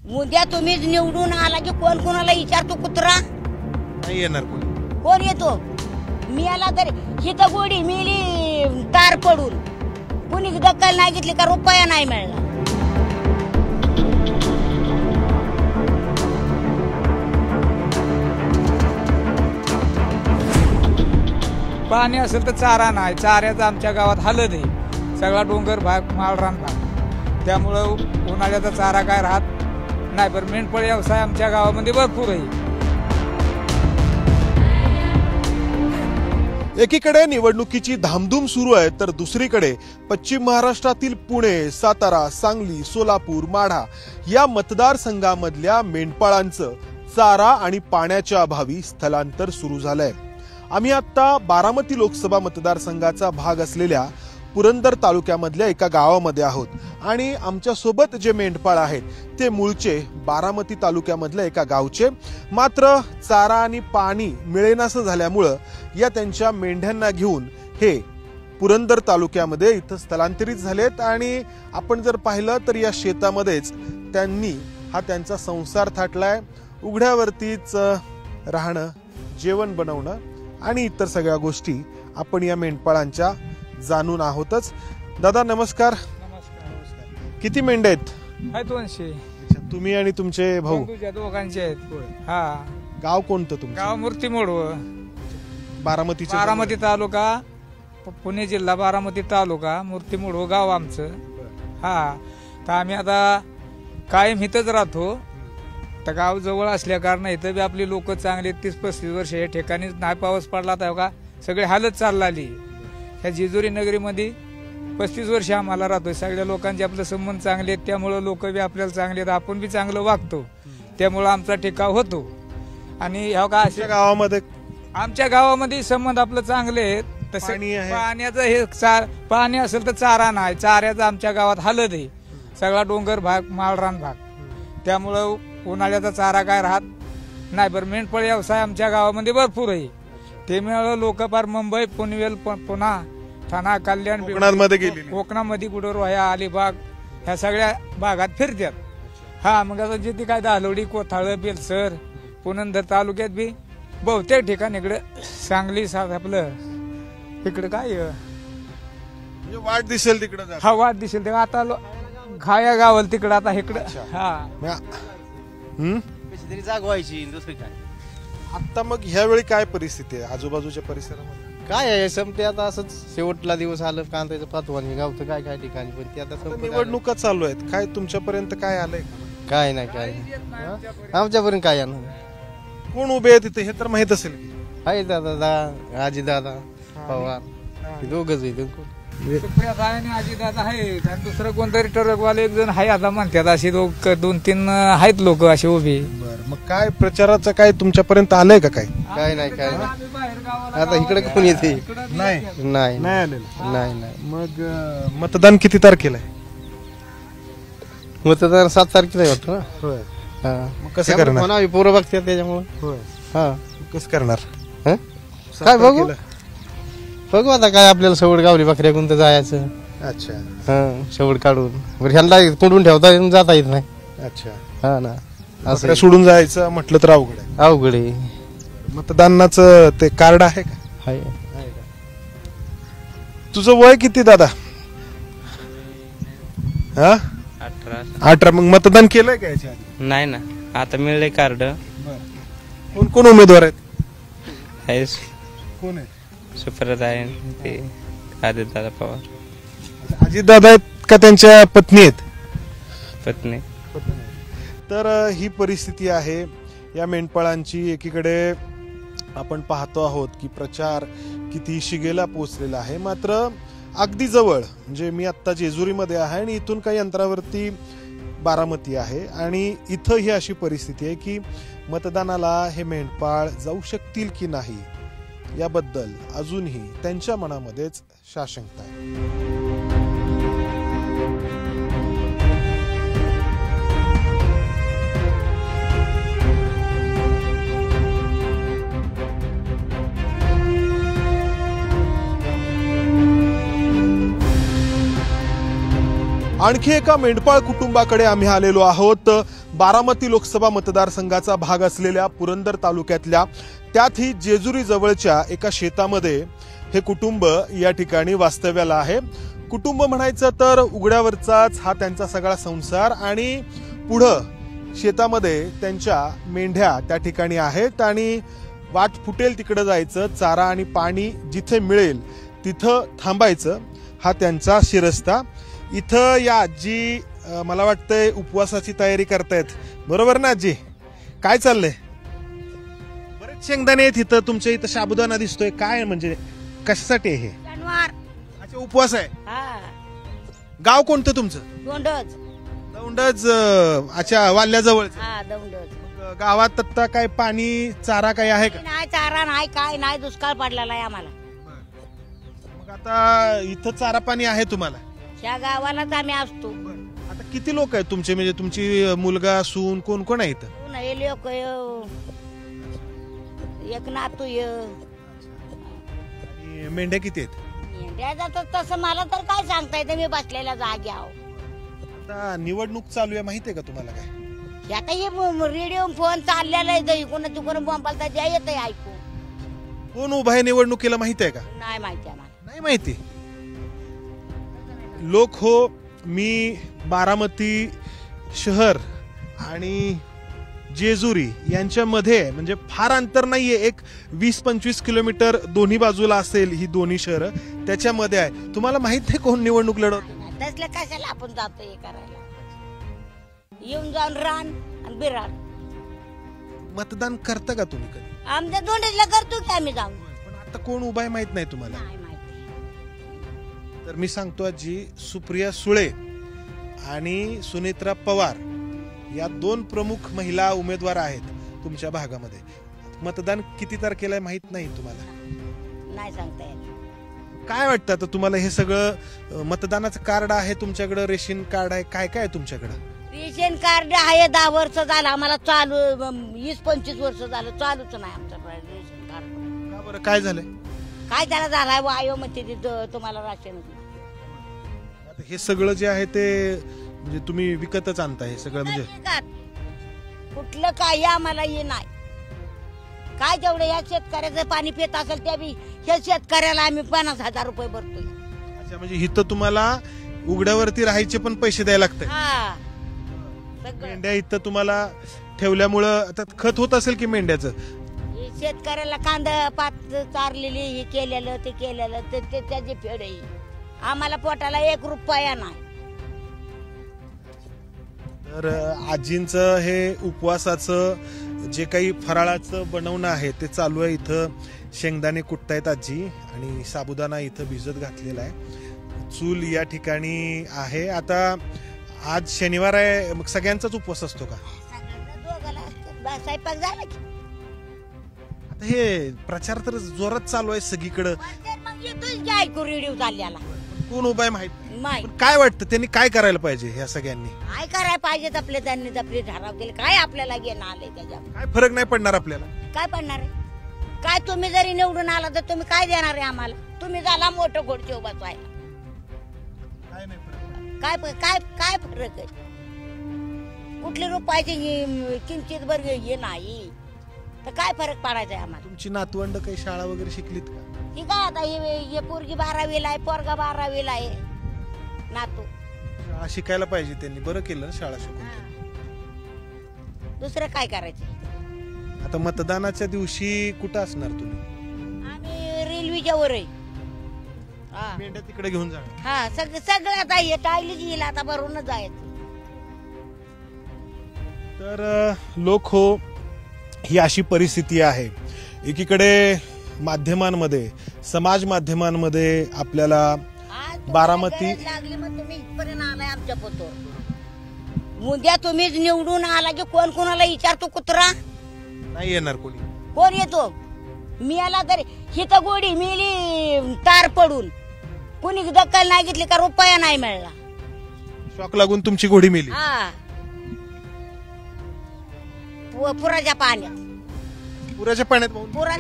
उद्या तुम्ही निवडून आला की कोण कोणाला विचारतो कुत्रा नाही येणार कोणी. कोण येतो मी आला तरी ही तर गोडी मिली तार पडून कुणी दखल नाही घेतली का रुपया नाही मिळला. पाणी असेल तर चारा नाही, चाऱ्याचं आमच्या गावात हालत आहे. सगळा डोंगर भाग माळरान भाग, त्यामुळं उन्हाळ्याचा चारा काय राहत नाही. पण मेंढपाळ व्यवसाय आमच्या गावामध्ये भरपूर आहे. एकीकडे निवडणुकीची धामधूम सुरू आहे तर दुसरीकडे पश्चिम महाराष्ट्रातील पुणे, सातारा, सांगली, सोलापूर, माढा या मतदारसंघामधल्या मेंढपाळांचं चारा आणि पाण्याच्या अभावी स्थलांतर सुरू झालंय. आम्ही आता बारामती लोकसभा मतदारसंघाचा भाग असलेल्या पुरंदर तालुक्यामधल्या एका गावामध्ये आहोत आणि आमच्या सोबत जे मेंढपाळ आहेत ते मूळचे बारामती तालुक्यामधल्या एका गावचे, मात्र चारा आणि पाणी मिळेनासं झाल्यामुळं या त्यांच्या मेंढ्यांना घेऊन हे पुरंदर तालुक्यामध्ये इथं स्थलांतरित झालेत. आणि आपण जर पाहिलं तर या शेतामध्येच त्यांनी हा त्यांचा संसार थाटलाय. उघड्यावरतीच राहणं, जेवण बनवणं आणि इतर सगळ्या गोष्टी आपण या मेंढपाळांच्या जाणून आहोतच. दादा नमस्कार. किती मेंढ्या आहेत? 200. तुम्ही आणि तुमचे भाऊ दोघांचे आहेत. हा. गाव कोणतं तुमचं? गाव मूर्तिमोड, बारामती तालुका, पुणे जिल्हा, बारामती तालुका, मूर्तिमोड गाव आमचं. हा. तर आम्ही आता कायम इथंच राहतो. तर गाव जवळ असल्या कारण इथं बी आपली लोक चांगले 30-35 वर्ष या ठिकाणी नाही पाऊस पडला तर का सगळी हालत चालली. ह्या जेजुरी नगरीमध्ये 35 वर्ष आम्हाला राहतोय. सगळ्या लोकांचे आपले संबंध चांगले आहेत, त्यामुळं लोक बी आपल्याला चांगले आहेत, आपण बी चांगलं वागतो, त्यामुळं आमचा टिकाव होतो. आणि ह्या का अशा गावामध्ये आमच्या गावामध्ये संबंध आपलं चांगले आहेत. तसं पाण्याचं हे पाणी असेल तर चारा नाही, चाऱ्याचं आमच्या गावात हालत आहे. सगळा डोंगर भाग माळरान भाग, त्यामुळं उन्हाळ्याचा चारा काय राहत नाही. बरं मेंढपाळ व्यवसाय आमच्या गावामध्ये भरपूर आहे. ते मिळालं लोक पार मुंबई, पनवेल, पुणा, ठाणा, कल्याण, कोकणामध्ये गुडरवाया, अलिबाग ह्या सगळ्या भागात फिरतात. हा. मग आता जिथे काय दालोडी, कोथाळ, बेलसर, पुरंदर तालुक्यात बी बहुतेक ठिकाणी इकडे सांगली आपलं इकडे काय वाट दिसेल तिकडे. हा वाट दिसेल तेव्हा आता घाया गावल तिकडं आता इकडं. हा. कशी तरी जागवायची दुसरी काय. आता मग ह्या वेळी काय परिस्थिती आहे आजूबाजूच्या परिसरामध्ये? काय आहे समते आता असंच शेवटला दिवस आलं कांद्याचं पातवानी गावचं काय काय ठिकाणी, पण ते आता निवडणुका चालू आहेत. काय तुमच्यापर्यंत काय आलंय? काय नाही काय आमच्यापर्यंत काय येणार. कोण उभे आहे तिथे हे तर माहित असेल. आहे दादा, आजी दादा, पवार, दोघच आहे. आजीदादा आहेत आणि दुसरं कोणतरी ट्रकवाले एक जण आहे आता म्हणतात. असे 2-3 आहेत लोक असे उभे. मग काय प्रचाराचं काय तुमच्यापर्यंत आलंय का? काय काय नाही काय आता इकडे कोण येते? नाही नाही नाही आलेलं. नाही. मग मतदान किती तारखेला आहे? मतदान 7 तारखेला वाटतं ना. मग कसं करणार? पोरं बघतात त्याच्यामुळे. हा. कसं करणार? काय बघू आता काय आपल्याला सवड गावली बकऱ्या कोणतं जायचं. अच्छा. हा. सवड काढून बरं ह्यांना कोंडून ठेवता जाता येत नाही. अच्छा. हा ना. असं सोडून जायचं म्हटलं तर अवघड आहे. अवघड आहे. मतदानाचं ते कार्ड आहे का? आहे. तुझं वय किती दादा? 18. मग मतदान केलंय का याच्या आधी? नाही ना, आता मिळले कार्ड. कोण कोण उमेदवार आहेत? कोण आहे? सुप्रत आहे ते आदित्यदादा पवार. अजितदादा आहेत का त्यांच्या पत्नी आहेत? पत्नी. तर ही परिस्थिती आहे या मेंढपाळांची. एकीकडे आपण पाहतो आहोत की प्रचार किती शिगेला पोहोचलेला आहे, मात्र अगदी जवळ म्हणजे मी आत्ता जेजुरीमध्ये आहे आणि इथून काही अंतरावरती बारामती आहे आणि इथं ही अशी परिस्थिती आहे की मतदानाला हे मेंढपाळ जाऊ शकतील की नाही याबद्दल अजूनही त्यांच्या मनामध्येच साशंकता आहे. आणखी एका मेंढपाळ कुटुंबाकडे आम्ही आलेलो आहोत. बारामती लोकसभा मतदारसंघाचा भाग असलेल्या पुरंदर तालुक्यातल्या त्यातही जेजुरी जवळच्या एका शेतामध्ये हे कुटुंब या ठिकाणी वास्तव्याला आहे. कुटुंब म्हणायचं तर उघड्यावरचाच हा त्यांचा सगळा संसार आणि पुढं शेतामध्ये त्यांच्या मेंढ्या त्या ठिकाणी आहेत आणि वाट फुटेल तिकडे जायचं, चारा आणि पाणी जिथे मिळेल तिथं थांबायचं, हा त्यांचा शिरस्ता. इथं या आजी मला वाटतंय उपवासाची तयारी करतायत, बरोबर ना आजी? काय चाललंय? बरेच शेंगदाणे आहेत इथं, तुमच्या इथं साबुदाणा दिसतोय, काय म्हणजे कशासाठी आहे हे? शनिवार. अच्छा, उपवास आहे. हा. गाव कोणतं तुमचं? दोंडच. दौंडच. अच्छा, वाल्याजवळ. हा, दोंडच. गावात आता काय पाणी चारा काय आहे का? नाही, चारा नाही, काय नाही, दुष्काळ पडलेला आहे आम्हाला. मग आता इथं चारा पाणी आहे तुम्हाला? त्या गावालाच आम्ही असतो. आता किती लोक आहेत तुमचे, म्हणजे तुमची मुलगा सून कोण कोण आहे इथं? हे लोक एक नातू आणि मेंढ्या किती आहेत? तसं मला तर काय सांगता येतं, मी बसलेल्या जागी आहो. आता निवडणूक चालू आहे, माहिती आहे का तुम्हाला काय? आता हे रेडिओ फोन चाललेला आहे, इकडून तिकडून बोंबालता जे येत आहे ऐकू. कोण उभा आहे निवडणुकीला माहिती आहे का? नाही माहिती आम्हाला. नाही माहिती. लोक हो, मी बारामती शहर आणि जेजुरी यांच्यामध्ये म्हणजे फार अंतर नाहीये, एक 20-25 किलोमीटर दोन्ही बाजूला असेल ही दोन्ही शहरं, त्याच्यामध्ये आहे. तुम्हाला माहित नाही कोण निवडणूक लढवत? तसलं कशाला आपण जातो हे करायला, येऊन जाऊन रान आणि बिराड. मतदान करता का तुम्ही कधी? आमच्या दोंडेला करतो की आम्ही जाऊन. पण आता कोण उभा आहे माहित नाही तुम्हाला? नाही माहिती. तर मी सांगतो आजी, सुप्रिया सुळे आणि सुनेत्रा पवार या 2 प्रमुख महिला उमेदवार आहेत तुमच्या भागामध्ये. मतदान किती तारखेला माहित नाही तुम्हाला? नाही सांगता येत. काय वाटतं आता तुम्हाला? हे सगळं मतदानाचं कार्ड आहे तुमच्याकडे, रेशन कार्ड आहे, काय काय आहे तुमच्याकडे? रेशन कार्ड आहे, 10 वर्ष झालं आम्हाला चालू, 20-25 वर्ष झालं चालूच नाही आमचं रेशन कार्ड. का बरं, काय झालंय? काय त्याला झालाय वायो म्हणते तुम्हाला राशन. आता हे सगळं जे आहे ते म्हणजे तुम्ही विकतच आणता हे सगळं? म्हणजे कुठलं काही आम्हाला हे नाही. काय जेवढं या शेतकऱ्याचं पाणी पित असेल त्या बी हे शेतकऱ्याला आम्ही 50,000 रुपये भरतोय. अच्छा, म्हणजे इथं तुम्हाला उघड्यावरती राहायचे पण पैसे द्यायला लागतात? हा, सगळं. मेंढ्या इथं तुम्हाला ठेवल्यामुळं आता खत होत असेल की मेंढ्याचं? हे शेतकऱ्याला कांदा पात चारलेली हे केलेलं ते केलेलं ते त्याची फेड आहे. आम्हाला पोटाला 1 रुपया नाही. तर आजींचं हे उपवासाचं जे काही फराळाचं बनवणं आहे ते चालू आहे. इथं शेंगदाणे कुटतायत आजी आणि साबुदाणा इथं भिजत घातलेला आहे. चूल या ठिकाणी आहे. आता आज शनिवार आहे, मग सगळ्यांचाच उपवास असतो का? स्वयंपाक झाला की आता हे प्रचार तर जोरात चालू आहे सगळीकडे. मग येतोय की ऐकू रेडिओ चालल्याला. कोण उपाय माहित नाही. पण काय वाटतं त्यांनी काय करायला पाहिजे ह्या सगळ्यांनी? काय करायला पाहिजेत आपले, त्यांनी आपले ठराव केले, काय आपल्याला घेणं आलंय त्याच्यात? काय फरक नाही पडणार आपल्याला? काय पडणार आहे? काय तुम्ही जरी निवडून आला तर तुम्ही काय देणार आहे आम्हाला? तुम्ही झाला मोठं घोडचे उभा व्हायला. काय नाही फरक. काय काय काय फरक आहे? कुठली रुपयाची किंचित बर हे नाही तर काय फरक पडायचा आहे आम्हाला? तुमची नातवंड काही शाळा वगैरे शिकलीत का? ही काय आता हे पोरगी 12वीला आहे, पोरगा 12वीला आहे, नातू. शाळा शिकायला पाहिजे त्यांनी, बरं केलं ना शाळा शिकून. दुसरं काय करायचं? आता मतदानाच्या दिवशी कुठं असणार तुम्ही? आम्ही रेल्वेच्या वर आहे. हा, मेंढ्या तिकडे घेऊन जाणार? हा, सगळं आता हे टाळलीच येईल, आता भरूनच जायचं. तर लोक हो, ही अशी परिस्थिती आहे. एकीकडे माध्यमांमध्ये, समाज माध्यमांमध्ये आपल्याला बारामती लागली, मग तुम्ही इथपर्यंत आलाय आमच्या पोतोर. उद्या तुम्हीच निवडून आला की कोण कोणाला विचारतो? कुत्रा नाही येणार कोणी. कोण येतो? मी आला तरी ही तर गोडी मिली तार पडून, कोणी दखल नाही घेतली का रुपया नाही मिळाला. शॉक लागून तुमची घोडी मेली? हा, पुराच्या पाण्यात. पुराच्या पाण्यात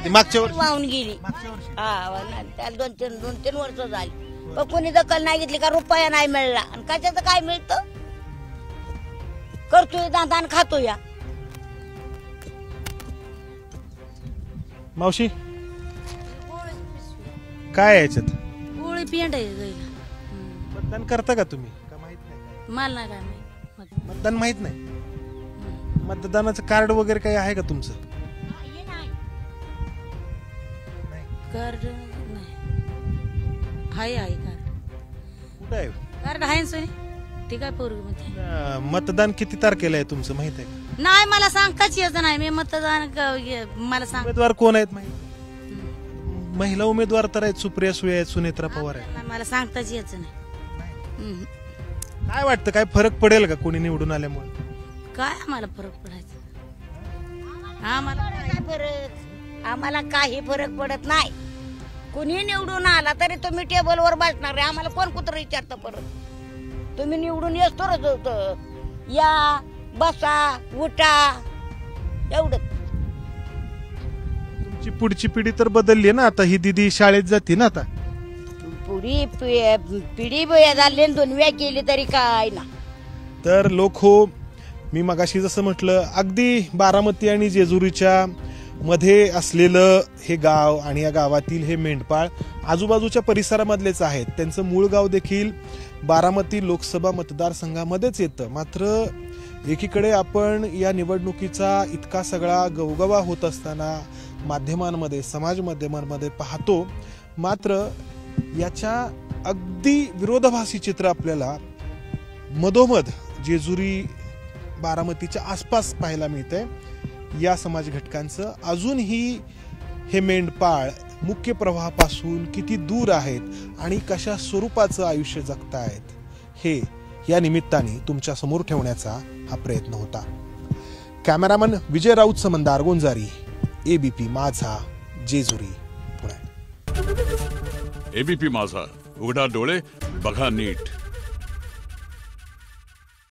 मागच्या वर्षी वाहून गेली. हा, त्याला 2-3 वर्ष झाली, पण कोणी दखल नाही घेतली का रुपया नाही मिळाला. आणि कशाचं काय मिळतं? बसतोय दांदान खातो या. मावशी काय आहे याच्यात? गोळी पेंड आहे गाईला. मतदान करता का तुम्ही का माहित नाही? मला नाही काय माहित. मतदान माहित नाही. मतदानाचं कार्ड वगैरे काही आहे का तुमचं? कार्ड नाही. हाय कार्ड. कुठं आहे? कार्ड आहे ना सोनी. ते काय पोरग मध्ये मतदान किती तारखेला आहे तुमचं माहित आहे का? नाही मला सांगताच येत नाही. मी मतदान मला सांग. उमेदवार कोण आहेत माहित? महिला उमेदवार तर आहेत, सुप्रिया सुळे आहेत, सुनेत्रा पवार आहेत. मला सांगताच यायच नाही. काय वाटतं काय फरक पडेल का कोणी निवडून आल्यामुळे? काय आम्हाला फरक पडायचा? आम्हाला काही फरक पडत नाही. कुणी निवडून आला तरी तुम्ही टेबलवर बसणार आहे. आम्हाला कोण कुत्र विचारतं परत? तुम्ही निवडून येतोच होतं. या बसा उठा एवढं. तुमची पुढची पिढी तर बदलली ना आता. ही दिदी शाळेत जाते ना आता. पुढी पिढी झाली दोनव्या केली तरी काय ना. तर लोक हो, मी मगाशी जसं म्हटलं, अगदी बारामती आणि जेजुरीच्या मध्ये असलेलं हे गाव आणि या गावातील हे मेंढपाळ आजूबाजूच्या परिसरामधलेच आहेत. त्यांचं मूळ गाव देखील बारामती लोकसभा मतदारसंघामध्येच येतं. मात्र एकीकडे आपण या निवडणुकीचा इतका सगळा गवगवा होत असताना माध्यमांमध्ये, समाज माध्यमांमध्ये पाहतो, मात्र याच्या अगदी विरोधाभासी चित्र आपल्याला मधोमध जेजुरी बारामतीच्या आसपास पाहायला मिळतंय. या समाज घटकांचं अजूनही हे मेंढपाळ मुख्य प्रवाहापासून किती दूर आहेत आणि कशा स्वरूपाचं आयुष्य जगतायत हे या निमित्ताने तुमच्या समोर ठेवण्याचा हा प्रयत्न होता. कॅमेरामन विजय राऊत समंदार गोंजारी, एबीपी माझा, जेजुरी, पुणे. एबीपी माझा, उघडा डोळे बघा नीट.